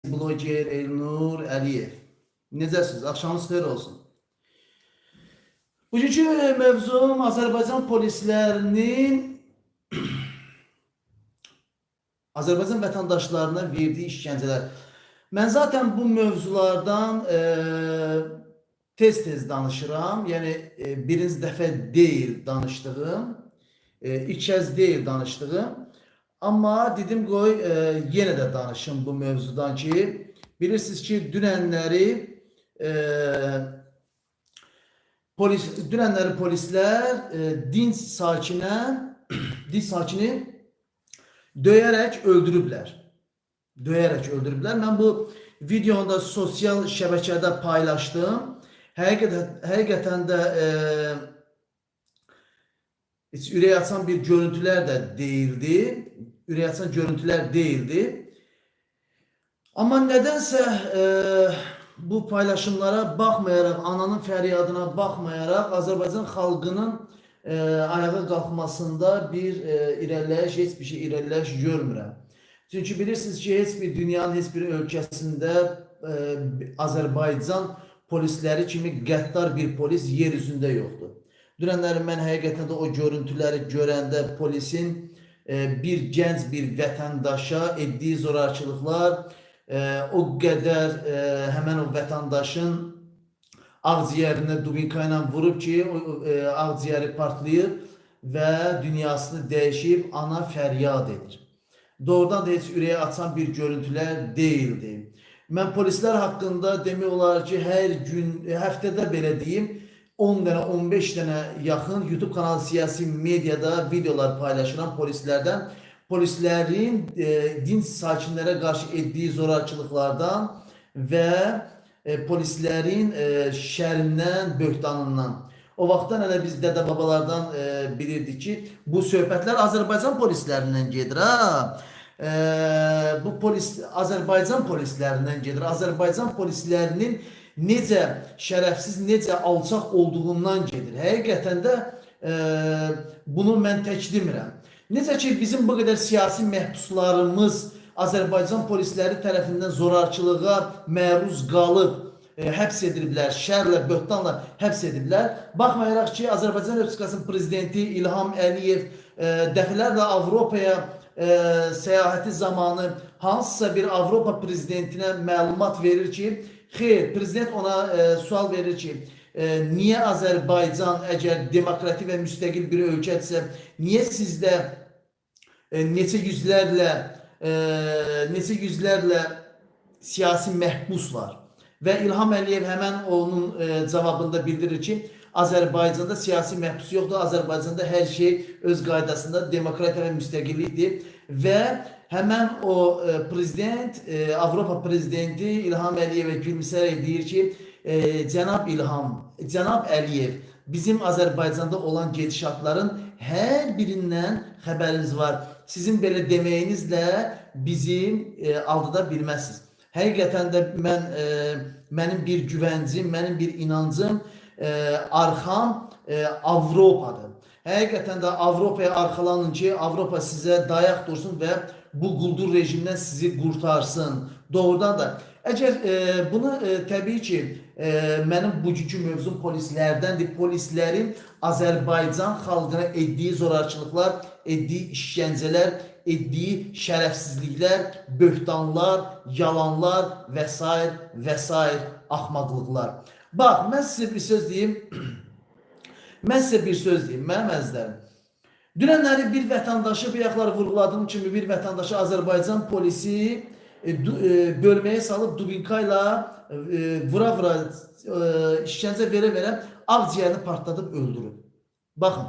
Bloger Elnur Əliyev. Necəsiniz? Axşamınız xeyir olsun. Bugünkü mövzum Azərbaycan polislərinin Azərbaycan vətəndaşlarına verdiyi işgəncələr. Mən zaten bu mövzulardan tez-tez danışıram. Yəni birinci dəfə deyil danışdığım, ilk kəz deyil danışdığım. Amma dedim qoy yenə də danışım bu mövzudan ki, bilirsiniz ki, dünənləri polislər dinc sakini döyərək öldürüblər. Mən bu videonu da sosial şəbəkədə paylaşdım. Həqiqətən də heç ürək açan bir görüntülər də değildi. Amma nədənsə bu paylaşımlara baxmayaraq, ananın fəryadına baxmayaraq Azərbaycan xalqının ayağa qalxmasında bir irəliləyiş, heç bir şey irəliləyiş görmürəm. Çünki bilirsiniz ki, heç bir dünyanın heç bir ölkəsində Azərbaycan polisləri kimi qəddar bir polis yer üzündə yoxdur. Dünənləri mən həqiqətən də o görüntüləri görəndə polisin bir gənc bir vətəndaşa etdiyi zorakılıqlar o qədər həmən o vətəndaşın ağciyərinə dubinka ilə vurub ki, ağciyəri partlayıb və dünyasını dəyişib ana fəryad edir. Doğrudan da heç ürəyə açan bir görüntülər deyildi. Mən polislər haqqında demək olar ki, hər gün, həftədə belə deyim, 10 dənə, 15 dənə yaxın YouTube kanalı siyasi mediada videolar paylaşıram polislərdən. Polislərin dinc sakinlərə qarşı etdiyi zorakılıqlardan və polislərin şərindən, böhtanından. O vaxtdan hələ biz dədə-babalardan bilirdik ki, bu söhbətlər Azərbaycan polislərindən gedir. Bu Azərbaycan polislərindən gedir. Azərbaycan polislərinin necə şərəfsiz, necə alçaq olduğundan gedir. Həqiqətən də bunu mən tək demirəm. Necə ki, bizim bu qədər siyasi məhbuslarımız Azərbaycan polisləri tərəfindən zorakılığa məruz qalıb, həbs ediliblər, şərlə, böhtanla həbs ediliblər. Baxmayaraq ki, Azərbaycan Respublikasının prezidenti İlham Əliyev dəfələrlə Avropaya səyahəti zamanı hansısa bir Avropa prezidentinə məlumat verir ki, xeyr, prezident ona sual verir ki, niyə Azərbaycan əgər demokratik və müstəqil bir ölkədirsə, niyə sizdə neçə yüzlərlə siyasi məhbus var? Və İlham Əliyev həmən onun cavabında bildirir ki, Azərbaycanda siyasi məhbus yoxdur, Azərbaycanda hər şey öz qaydasında demokratiya və müstəqillikdir və həmən o prezident, Avropa prezidenti İlham Əliyevə gülümsərək deyir ki, cənab Əliyev, bizim Azərbaycanda olan gedişatların hər birindən xəbəriniz var. Sizin belə deməyinizlə bizim aldıda bilməzsiniz. Həqiqətən də mənim bir güvəncim, mənim bir inancım, arxam Avropadır. Həqiqətən də Avropaya arxalanın ki, Avropa sizə dayaq dursun və bu quldur rejimdən sizi qurtarsın. Doğrudan da. Əgər bunu təbii ki, mənim bugünkü mövzum polislərdəndir. Polislərin Azərbaycan xalqına etdiyi zorakılıqlar, etdiyi işgəncələr, etdiyi şərəfsizliklər, böhtanlar, yalanlar və s. axmaqlıqlar. Bax, mən sizə bir söz deyim. Mənim əzizlərim. Dünənləri bir vətəndaşı, bir yaxları vurguladığım kimi bir vətəndaşı Azərbaycan polisi bölməyə salıb dubinka ilə vura-vura, işgəncə verə-verə ağciyərini partladıb öldürüb. Baxın,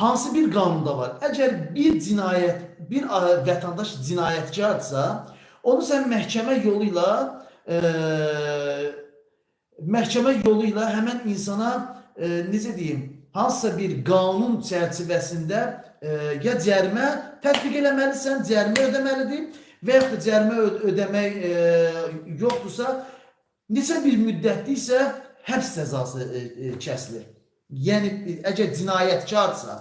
hansı bir qanunda var? Əgər bir vətəndaş cinayətkardsa, onu sən məhkəmə yolu ilə həmən insana, necə deyim, hansısa bir qanun çərçivəsində ya cərimə tətbiq eləməlisən, cərimə ödəməlidir və yaxud da cərimə ödəmək yoxdursa, neçə bir müddətli isə həbs cəzası kəsilir. Yəni, əgər cinayətkardsa.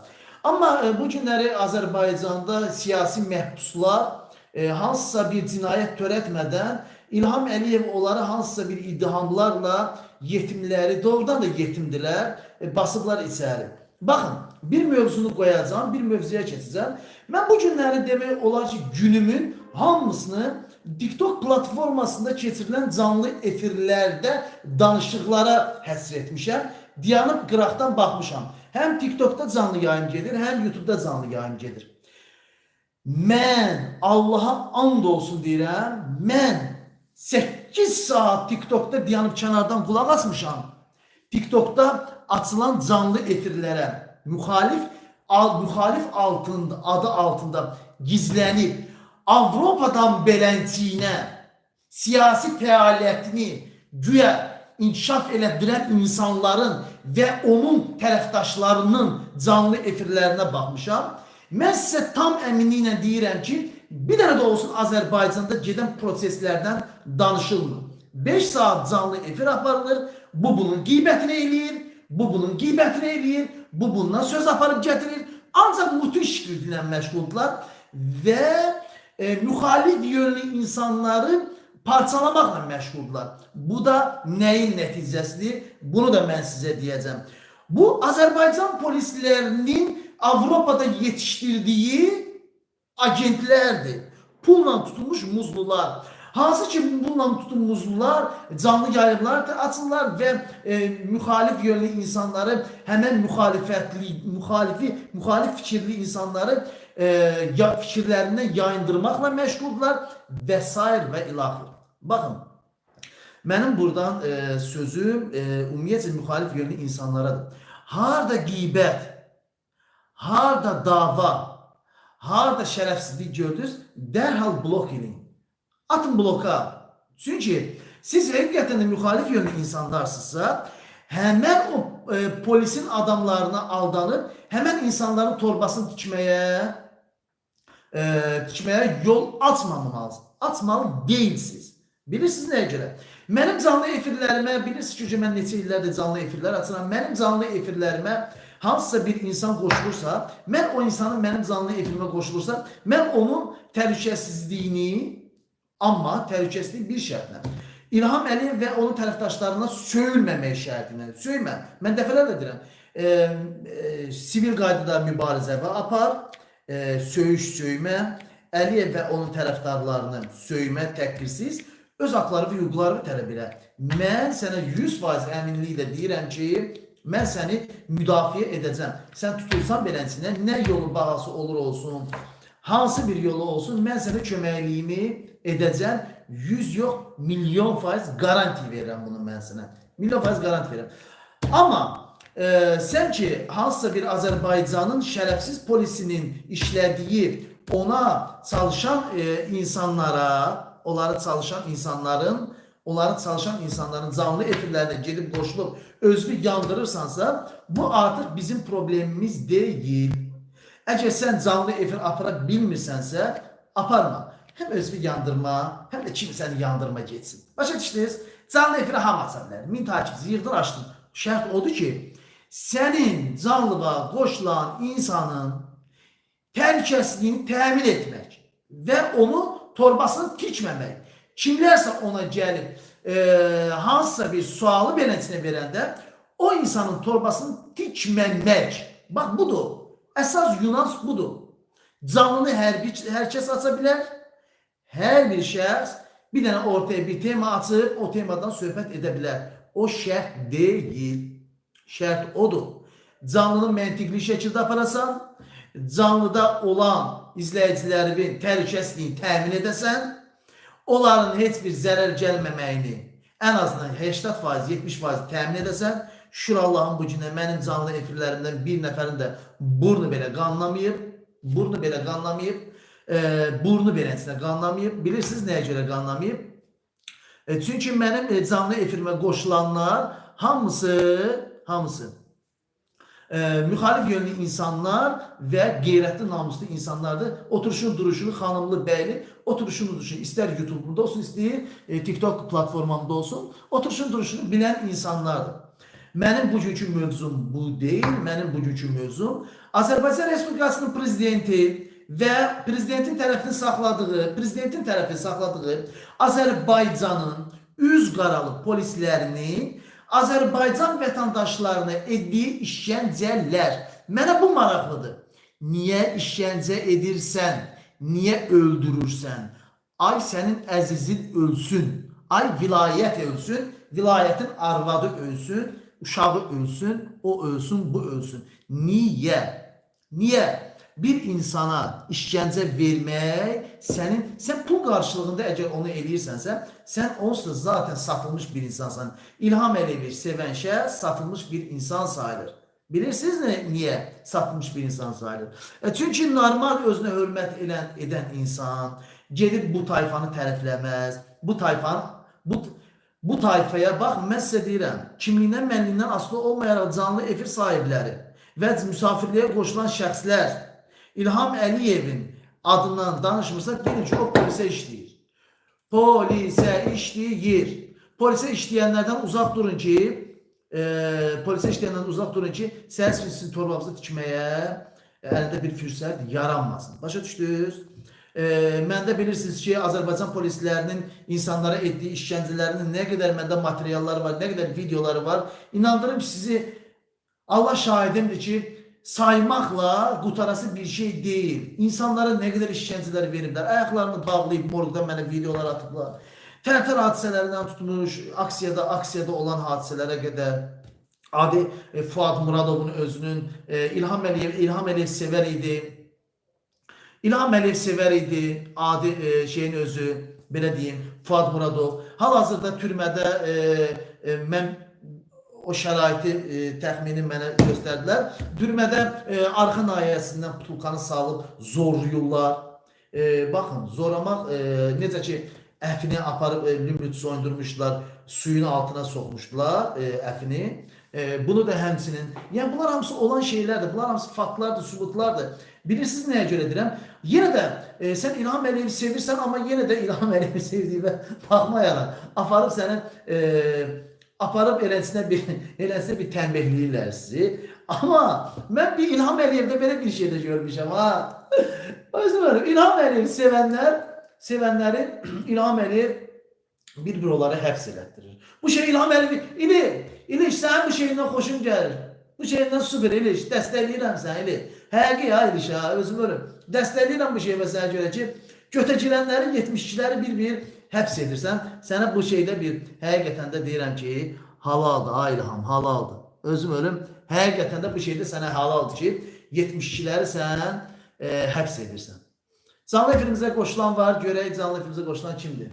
Amma bu günləri Azərbaycanda siyasi məhbuslar hansısa bir cinayət törətmədən İlham Əliyev onları hansısa bir iddiamlarla yetimləri, doğrudan da yetimdilər, basıblar içəri. Baxın, bir mövzunu qoyacağım, bir mövzuya keçəcəm. Mən bu günləri demək olar ki, günümün hamısını TikTok platformasında keçirilən canlı efirlərdə danışıqlara həsr etmişəm. Dayanıb qıraqdan baxmışam. Həm TikTokda canlı yayım gedir, həm YouTube'da canlı yayım gedir. Mən Allaha and olsun deyirəm, mən 8 saat TikTokda dayanıb kənardan qulaq asmışam. TikTokda açılan canlı efirlərə müxalif adı altında gizlənib Avropadan belənçiyinə siyasi fəaliyyətini güya inkişaf elətdirən insanların və onun tərəfdaşlarının canlı efirlərinə baxmışam. Mən sizə tam əminliklə deyirəm ki, bir dənə də olsun Azərbaycanda gedən proseslərdən danışılmır. 5 saat canlı efir aparılır, bu bunun qeybətini eləyir, bu bunun qeybətini eləyir, bu bundan söz aparıb gətirir. Ancaq mutu işgirdilə məşğuldurlar və müxalif yönlü insanları parçalamaqla məşğuldurlar. Bu da nəyin nəticəsidir? Bunu da mən sizə deyəcəm. Bu Azərbaycan polislərinin Avropada yetişdirdiyi agentlərdir. Pulla tutulmuş muzlular. Hansı ki bununla tutulmuşlar canlı yayımlar açırlar və müxalif yönlü insanları, həmən müxalif fikirli insanları fikirlərindən yayındırmaqla məşğuldurlar və s. və ilaxır. Baxın, mənim buradan sözüm ümumiyyətcə müxalif yönlü insanlaradır. Harada qeybət, harada dava, harada şərəfsizlik gördünüz, dərhal blok edin. Atın bloka. Çünki siz həqiqətən də müxalif yönlü insanlarsınızsa, həmən o polisin adamlarına aldanıb, həmən insanların torbasını tikməyə yol açmalı deyilsiniz. Bilirsiniz nəyə görə? Mənim canlı efirlərimə, bilirsiniz ki, mən neçə illərdir canlı efirlər açıram, mənim canlı efirlərimə hansısa bir insan qoşulursa, mən o insanın mənim canlı efirimə qoşulursa, mən onun təhlükəsizliyini, amma təhlükəsizlik bir şərtlə, İlham Əliyev və onun tərəfdaşlarına söyülməmək şərtinə, mən dəfələrlə deyirəm, sivil qaydada mübarizə və apar, söymə, Əliyev və onun tərəfdarlarını söymə, təhqirsiz, öz haqları və hüquqları tələb elə. Mən sənə 100% əminliklə deyirəm ki, mən səni müdafiə edəcəm. Sən tutulsan belənçinə, nə yolu bahası olur olsun, hansı bir yolu olsun, mən sənə köməkliyimi edəcəm. 100 yox, milyon faiz garanti verirəm bunu mən sənə. Milyon faiz garanti verirəm. Amma sən ki, hansısa bir Azərbaycanın şərəfsiz polisinin işlədiyi, ona çalışan insanlara, onları çalışan insanların canlı efirlərində gedib qoşulub özünü yandırırsansa, bu artıq bizim problemimiz deyil. Əgər sən canlı efir apara bilmirsənsə, aparma. Həm özünü yandırma, həm də kimsəni yandırma geçsin. Başa düşdünüz? Canlı efirə ham aça bilər. 1000 takipçi yığdın, açdın. Şərt odur ki, sənin canlığa qoşulan insanın təhlükəsizliyini təmin etmək və onu torbasını tikməmək. Kimlərsə ona gəlib hansısa bir sualı belənçinə verəndə o insanın torbasını tikməmək. Bax, budur. Əsas Yunans budur. Canlını hər kəs aça bilər. Hər bir şəxs bir dənə ortaya bir tema açıb, o temadan söhbət edə bilər. O şərt deyil. Şərt odur. Canlını məntiqli şəkildə aparasan, canlıda olan izləyicilərin təhlükəsizliyini təmin edəsən, onların heç bir zərər gəlməməyini ən azından 80%, 70% təmin edəsən, şükür Allahın bu günə mənim canlı efirlərimdən bir nəfərin də burnu belə qanlamayıb, burnu belənçinə qanlamayıb. Bilirsiniz nəyə görə qanlamayıb? Çünki mənim canlı efirimə qoşulanlar hamısı müxalif yönlü insanlar və qeyrətli, namuslu insanlardır. Oturuşun, duruşunu, xanımlı, bəyli, oturuşun, duruşunu istər YouTube'da olsun, istəyir TikTok platformamda olsun, oturuşun, duruşunu bilən insanlardır. Mənim bugünkü mövzum bu deyil, mənim bugünkü mövzum Azərbaycan Respublikasının prezidenti və prezidentin tərəfini saxladığı Azərbaycanın üz qaralı polislərinin Azərbaycan vətəndaşlarına etdiyi işgəncələr. Mənə bu maraqlıdır. Niyə işgəncə edirsən? Niyə öldürürsən? Ay sənin əzizin ölsün. Ay vilayət ölsün. Vilayətin arvadı ölsün. Uşağı ölsün. O ölsün, bu ölsün. Niyə? Niyə? Bir insana işgəncə vermək, sən pul qarşılığında əgər onu eləyirsənsə, sən onsuz zaten satılmış bir insansan. İlham Əliyevi sevən şəxs satılmış bir insan sayılır. Bilirsiniz niyə satılmış bir insan sayılır? Çünki normal özünə hörmət edən insan gedib bu tayfanı tərifləməz. Bu tayfaya bax, mən sizə deyirəm, kimliyindən, mənliyindən asılı olmayaraq canlı efir sahibləri və müsafirliyə qoşulan şəxslər İlham Əliyevin adından danışmırsa, bilin ki, o polisə işləyir. Polisə işləyir. Polisə işləyənlərdən uzaq durun ki, siz sizin torbağınızı tikməyə əlində bir fürsət yaranmasın. Başa düşdünüz? Məndə bilirsiniz ki, Azərbaycan polislərinin insanlara etdiyi işgəncələrinin nə qədər məndə materialları var, nə qədər videoları var. İnandırım ki, sizi Allah şahidimdir ki, saymaqla qutarası bir şey deyil. İnsanlara nə qədər işgəncələr veriblər. Ayaqlarını bağlayıb morqdan mənə videolar atıblar. Tərtər hadisələrindən tutmuş, aksiyada olan hadisələrə qədər. Adi Fuad Muradovun özünün, İlham Əliyev sevər idi. İlham Əliyev sevər idi. Adi şeyin özü, belə deyim, Fuad Muradov. Hal-hazırda türmədə mən o şəraiti təxmini mənə göstərdilər. Türmədə arxa nahiyəsindən butulkanı salıb zorluyurlar. Baxın, zoramaq necə ki, əfini aparıb lümrüt soyundurmuşlar, suyun altına soxmuşdular əfini. Bunu da həmçinin, yəni bunlar hamısı olan şeylərdir, bunlar hamısı faktlardır, sübutlardır. Bilirsiniz nəyə görə deyirəm? Yenə də sən İlham Əliyevi sevirsən, amma yenə də İlham Əliyevi sevdiyinə baxmayaraq aparıb eləsinə bir tənbəhliyirlər sizi. Amma mən bir İlham Əliyevdə belə bir şey də görmüşəm. İlham Əliyevi sevənləri İlham Əliyev bir onları həbs elətdirir. Bu şey İlham Əliyevi, İliş, sənin bu şeyindən xoşum gəlir. Bu şeyindən super İliş, dəstəkləyirəm sən İliş. Həqiqi ya İliş ha, özüm ölüm. Dəstəkləyirəm bu şeyə sənə görə ki, götəcilənləri, 72-ləri bir həbs edirsən. Sənə bu şeydə bir, həqiqətən də deyirəm ki, halaldır, ay İlham, halaldır. Özüm ölüm, həqiqətən də bu şeydə sənə halaldır ki, 72-ləri sən həbs edirsən. Canlı efirimizə qoşulan var, görək canlı efirimizə qoşulan kimdir?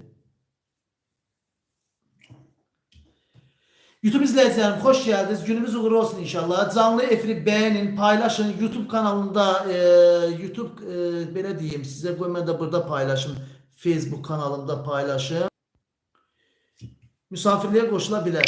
YouTube izləyicilərim, xoş gəldiniz. Günümüz uğurlu olsun inşallah. Canlı efiri bəyənin, paylaşın. YouTube kanalında, belə deyim, sizə qoy mən də burada paylaşım. Facebook kanalımda paylaşım. Misafirliyə qoşula bilər.